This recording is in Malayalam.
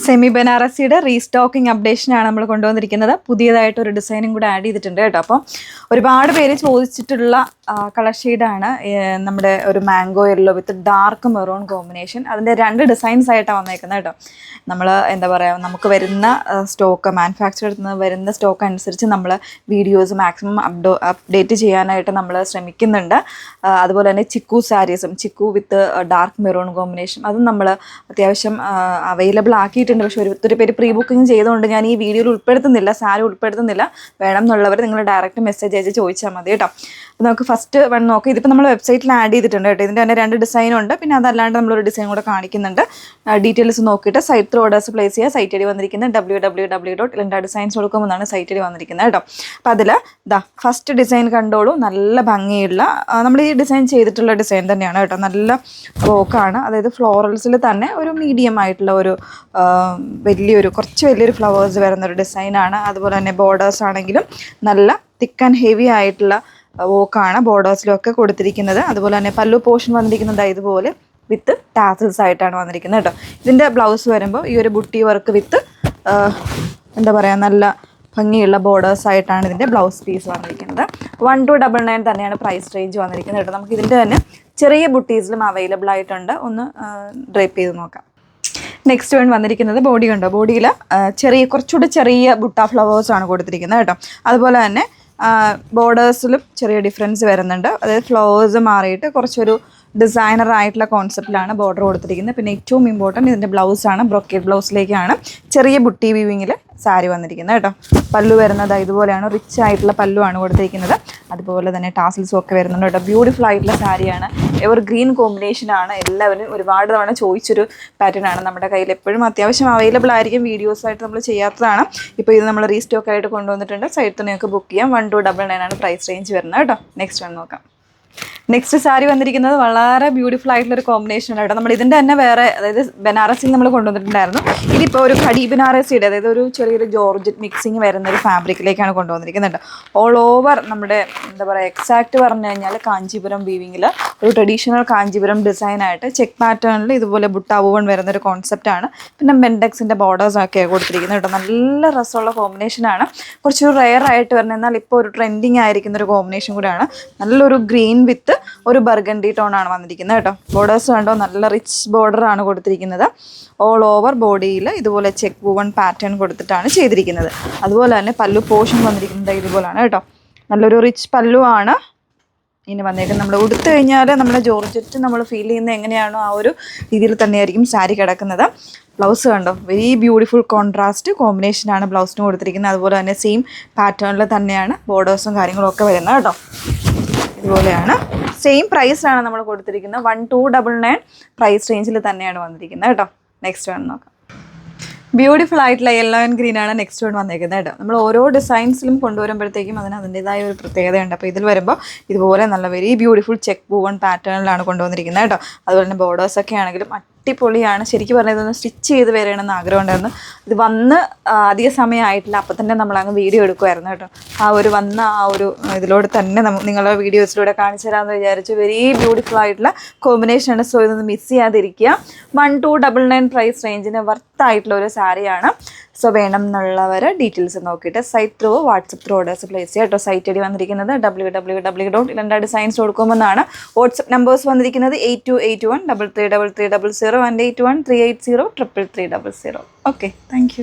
സെമി ബനാറസിയുടെ റീസ്റ്റോക്കിംഗ് അപ്ഡേഷനാണ് നമ്മൾ കൊണ്ടുവന്നിരിക്കുന്നത്. പുതിയതായിട്ടൊരു ഡിസൈനും കൂടെ ആഡ് ചെയ്തിട്ടുണ്ട് കേട്ടോ. അപ്പം ഒരുപാട് പേര് ചോദിച്ചിട്ടുള്ള കളർ ഷെയ്ഡാണ് നമ്മുടെ ഒരു മാംഗോ യെല്ലോ വിത്ത് ഡാർക്ക് മെറൂൺ കോമ്പിനേഷൻ. അതിൻ്റെ 2 ഡിസൈൻസ് ആയിട്ടാണ് വന്നേക്കുന്നത് കേട്ടോ. നമ്മൾ എന്താ പറയുക, നമുക്ക് വരുന്ന സ്റ്റോക്ക് മാനുഫാക്ചറിൽ നിന്ന് വരുന്ന സ്റ്റോക്ക് അനുസരിച്ച് നമ്മൾ വീഡിയോസ് മാക്സിമം അപ്ഡേറ്റ് ചെയ്യാനായിട്ട് നമ്മൾ ശ്രമിക്കുന്നുണ്ട്. അതുപോലെ തന്നെ ചിക്കു സാരീസും, chikoo with dark maroon combination, അതും നമ്മൾ അത്യാവശ്യം അവൈലബിൾ ആക്കിയിട്ടുണ്ട്. പക്ഷേ ഒത്തിരി പേര് പ്രീ ബുക്കിംഗ് ചെയ്തുകൊണ്ട് ഞാൻ ഈ വീഡിയോയിൽ ഉൾപ്പെടുത്തുന്നില്ല, സാരി ഉൾപ്പെടുത്തുന്നില്ല. വേണം എന്നുള്ളവർ നിങ്ങൾ ഡയറക്റ്റ് മെസ്സേജ് അയച്ച് ചോദിച്ചാൽ മതി കേട്ടോ. അപ്പോൾ നമുക്ക് ഫസ്റ്റ് വൺ നോക്കാം. ഇതിപ്പോൾ നമ്മൾ വെബ്സൈറ്റിൽ ആഡ് ചെയ്തിട്ടുണ്ട് കേട്ടോ. ഇതിൻ്റെ തന്നെ 2 ഡിസൈനുണ്ട്. പിന്നെ അതല്ലാണ്ട് നമ്മളൊരു ഡിസൈൻ കൂടെ കാണിക്കുന്നുണ്ട്. ഡീറ്റെയിൽസ് നോക്കിയിട്ട് സൈറ്റ് ത്രൂ ഓർഡേഴ്സ് പ്ലേസ് ചെയ്യുക. സൈറ്റ് ഐ ഡി വന്നിരിക്കുന്നത് www.ilindadesigns.com എന്നാണ് സൈറ്റ് ഐ ഡി വന്നിരിക്കുന്നത് കേട്ടോ. അപ്പോൾ അതിൽ ഫസ്റ്റ് ഡിസൈൻ കണ്ടോളൂ. നല്ല ഭംഗിയുള്ള, നമ്മൾ ഈ ഡിസൈൻ ചെയ്തിട്ടുള്ള ഡിസൈൻ തന്നെയാണ് കേട്ടോ. നല്ല വർക്കാണ്. അതായത് ഫ്ലോറൽസിൽ തന്നെ ഒരു മീഡിയം ആയിട്ടുള്ള ഒരു കുറച്ച് വലിയൊരു ഫ്ലവേഴ്സ് വരുന്നൊരു ഡിസൈനാണ്. അതുപോലെ തന്നെ ബോർഡേഴ്സ് ആണെങ്കിലും നല്ല തിക്ക് ആൻഡ് ഹെവി ആയിട്ടുള്ള വർക്കാണ് ബോർഡേഴ്സിലൊക്കെ കൊടുത്തിരിക്കുന്നത്. അതുപോലെ തന്നെ പല്ലു പോർഷൻ വന്നിരിക്കുന്നത് ഇതുപോലെ വിത്ത് ടാസൽസ് ആയിട്ടാണ് വന്നിരിക്കുന്നത് കേട്ടോ. ഇതിൻ്റെ ബ്ലൗസ് വരുമ്പോൾ ഈ ഒരു ബുട്ടി വർക്ക് വിത്ത് എന്താ പറയുക, നല്ല ഭംഗിയുള്ള ബോർഡേഴ്സ് ആയിട്ടാണ് ഇതിൻ്റെ ബ്ലൗസ് പീസ് വന്നിരിക്കുന്നത്. 1299 തന്നെയാണ് പ്രൈസ് റേഞ്ച് വന്നിരിക്കുന്നത് കേട്ടോ. നമുക്ക് ഇതിൻ്റെ തന്നെ ചെറിയ ബുട്ടീസിലും അവൈലബിൾ ആയിട്ടുണ്ട്. ഒന്ന് ഡ്രേപ്പ് ചെയ്ത് നോക്കാം. നെക്സ്റ്റ് വൺ വന്നിരിക്കുന്നത് ബോഡി കണ്ടോ. ബോഡിയിൽ കുറച്ചുകൂടി ചെറിയ ബുട്ട ഫ്ലവേഴ്സാണ് കൊടുത്തിരിക്കുന്നത് കേട്ടോ. അതുപോലെ തന്നെ ബോർഡേഴ്സിലും ചെറിയ ഡിഫറൻസ് വരുന്നുണ്ട്. അതായത് ഫ്ലവേഴ്സ് മാറിയിട്ട് കുറച്ചൊരു ഡിസൈനർ ആയിട്ടുള്ള കോൺസെപ്റ്റിലാണ് ബോർഡർ കൊടുത്തിരിക്കുന്നത്. പിന്നെ ഏറ്റവും ഇമ്പോർട്ടൻറ്റ് ഇതിൻ്റെ ബ്ലൗസാണ്. ബ്രൊക്കേഡ് ബ്ലൗസിലേക്കാണ് ചെറിയ ബുട്ടി വീവിങ്ങിൽ സാരി വന്നിരിക്കുന്നത് കേട്ടോ. പല്ലു വരുന്നത് ഇതുപോലെയാണ്, റിച്ച് ആയിട്ടുള്ള പല്ലുവാണ് കൊടുത്തിരിക്കുന്നത്. അതുപോലെ തന്നെ ടാസിൽസും ഒക്കെ വരുന്നുണ്ട് കേട്ടോ. ബ്യൂട്ടിഫുൾ ആയിട്ടുള്ള സാരിയാണ്. എവർ ഗ്രീൻ കോമ്പിനേഷനാണ്. എല്ലാവരും ഒരുപാട് തവണ ചോദിച്ചൊരു പാറ്റേൺ ആണ്. നമ്മുടെ കയ്യിൽ എപ്പോഴും അത്യാവശ്യം അവൈലബിൾ ആയിരിക്കും. വീഡിയോസായിട്ട് നമ്മൾ ചെയ്യാത്തതാണ്. ഇപ്പോൾ ഇത് നമ്മൾ റീസ്റ്റോക്ക് ആയിട്ട് കൊണ്ടുവന്നിട്ടുണ്ട്. സൈറ്റ് തന്നെയൊക്കെ ബുക്ക് ചെയ്യാം. 1299 ആണ് പ്രൈസ് റേഞ്ച് വരുന്നത് കേട്ടോ. നെക്സ്റ്റ് വൺ നോക്കാം. നെക്സ്റ്റ് സാരി വന്നിരിക്കുന്നത് വളരെ ബ്യൂട്ടിഫുൾ ആയിട്ടുള്ളൊരു കോമ്പിനേഷൻ ആണ് കേട്ടോ. നമ്മൾ ഇതിൻ്റെ തന്നെ വേറെ, അതായത് ബനാറസിൽ നമ്മൾ കൊണ്ടുവന്നിട്ടുണ്ടായിരുന്നു. ഇതിപ്പോൾ ഒരു ഖടി ബനാറസിയുടെ, അതായത് ഒരു ചെറിയൊരു ജോർജറ്റ് മിക്സിങ് വരുന്ന ഒരു ഫാബ്രിക്കിലേക്കാണ് കൊണ്ടുവന്നിരിക്കുന്നത്. ഓൾ ഓവർ നമ്മുടെ എന്താ പറയുക, എക്സാക്റ്റ് പറഞ്ഞു കഴിഞ്ഞാൽ കാഞ്ചീപുരം വീവിങ്ങിൽ ഒരു ട്രഡീഷണൽ കാഞ്ചീപുരം ഡിസൈനായിട്ട് ചെക്ക് പാറ്റേണിൽ ഇതുപോലെ ബുട്ടാവൂവൺ വരുന്നൊരു കോൺസെപ്റ്റാണ്. പിന്നെ ബെൻഡെക്സിൻ്റെ ബോർഡേഴ്സൊക്കെ കൊടുത്തിരിക്കുന്നത് കേട്ടോ. നല്ല രസമുള്ള കോമ്പിനേഷനാണ്. കുറച്ചൊരു റെയർ ആയിട്ട് വരുന്നത്, എന്നാൽ ഇപ്പോൾ ഒരു ട്രെൻഡിങ് ആയിരിക്കുന്ന ഒരു കോമ്പിനേഷൻ കൂടെയാണ്. നല്ലൊരു ഗ്രീൻ വിത്ത് ഒരു ബർഗണ്ടി ടോണാണ് വന്നിരിക്കുന്നത് കേട്ടോ. ബോർഡേഴ്സ് കണ്ടോ, നല്ല റിച്ച് ബോർഡറാണ് കൊടുത്തിരിക്കുന്നത്. ഓൾ ഓവർ ബോഡിയിൽ ഇതുപോലെ ചെക്ക് വൂവൺ പാറ്റേൺ കൊടുത്തിട്ടാണ് ചെയ്തിരിക്കുന്നത്. അതുപോലെ തന്നെ പല്ലു പോർഷൻ വന്നിരിക്കുന്നത് ഇതുപോലെയാണ് കേട്ടോ. നല്ലൊരു റിച്ച് പല്ലു ആണ് ഇനി വന്നേക്കുന്നത്. നമ്മൾ ഉടുത്തു കഴിഞ്ഞാൽ നമ്മുടെ ജോർജറ്റ് നമ്മൾ ഫീൽ ചെയ്യുന്നത് എങ്ങനെയാണോ ആ ഒരു രീതിയിൽ തന്നെയായിരിക്കും സാരി കിടക്കുന്നത്. ബ്ലൗസ് കണ്ടോ, വെരി ബ്യൂട്ടിഫുൾ കോൺട്രാസ്റ്റ് കോമ്പിനേഷനാണ് ബ്ലൗസിന് കൊടുത്തിരിക്കുന്നത്. അതുപോലെ തന്നെ സെയിം പാറ്റേണിൽ തന്നെയാണ് ബോർഡേഴ്സും കാര്യങ്ങളും ഒക്കെ വരുന്നത് കേട്ടോ. ഇതുപോലെയാണ്. സെയിം പ്രൈസാണ് നമ്മൾ കൊടുത്തിരിക്കുന്നത്. 1299 പ്രൈസ് റേഞ്ചിൽ തന്നെയാണ് വന്നിരിക്കുന്നത് കേട്ടോ. നെക്സ്റ്റ് വൺ നോക്കാം. ബ്യൂട്ടിഫുൾ ആയിട്ടുള്ള യെല്ലോ ആൻഡ് ഗ്രീൻ ആണ് നെക്സ്റ്റ് വൺ വന്നേക്കുന്നത് കേട്ടോ. നമ്മൾ ഓരോ ഡിസൈൻസിലും കൊണ്ടുവരുമ്പോഴത്തേക്കും അതിൻ്റെതായ ഒരു പ്രത്യേകതയുണ്ട്. അപ്പോൾ ഇതിൽ വരുമ്പോൾ ഇതുപോലെ നല്ല വെരി ബ്യൂട്ടിഫുൾ ചെക്ക് വൂവൺ പാറ്റേണിലാണ് കൊണ്ടുവന്നിരിക്കുന്നത് കേട്ടോ. അതുപോലെ തന്നെ ബോർഡേഴ്സൊക്കെ ആണെങ്കിലും അടിപൊളിയാണ്. ശരിക്കും പറഞ്ഞാൽ ഇതൊന്ന് സ്റ്റിച്ച് ചെയ്ത് വരണമെന്ന് ആഗ്രഹം ഉണ്ടായിരുന്നു. ഇത് വന്ന് അധിക സമയമായിട്ടില്ല, അപ്പം തന്നെ നമ്മളങ്ങ് വീഡിയോ എടുക്കുമായിരുന്നു കേട്ടോ. ആ ഒരു ഇതിലൂടെ തന്നെ നിങ്ങളുടെ വീഡിയോസിലൂടെ കാണിച്ചു തരാമെന്ന് വിചാരിച്ചു. വെരി ബ്യൂട്ടിഫുൾ ആയിട്ടുള്ള കോമ്പിനേഷനാണ്. സോ ഇതൊന്ന് മിസ് ചെയ്യാതിരിക്കുക. 1299 പ്രൈസ് റേഞ്ചിന് വർത്തായിട്ടുള്ള ഒരു സാരിയാണ്. സോ വേണം എന്നുള്ളവർ ഡീറ്റെയിൽസ് നോക്കിയിട്ട് site through WhatsApp through orders place ചെയ്യുക കേട്ടോ. സൈറ്റ് ഐ ഡി വന്നിരിക്കുന്നത് www.ilindadesigns.com എന്നാണ്. വാട്സപ്പ് നമ്പേഴ്സ് വന്നിരിക്കുന്നത് 8281 333300 and 813803803300. Okay, thank you.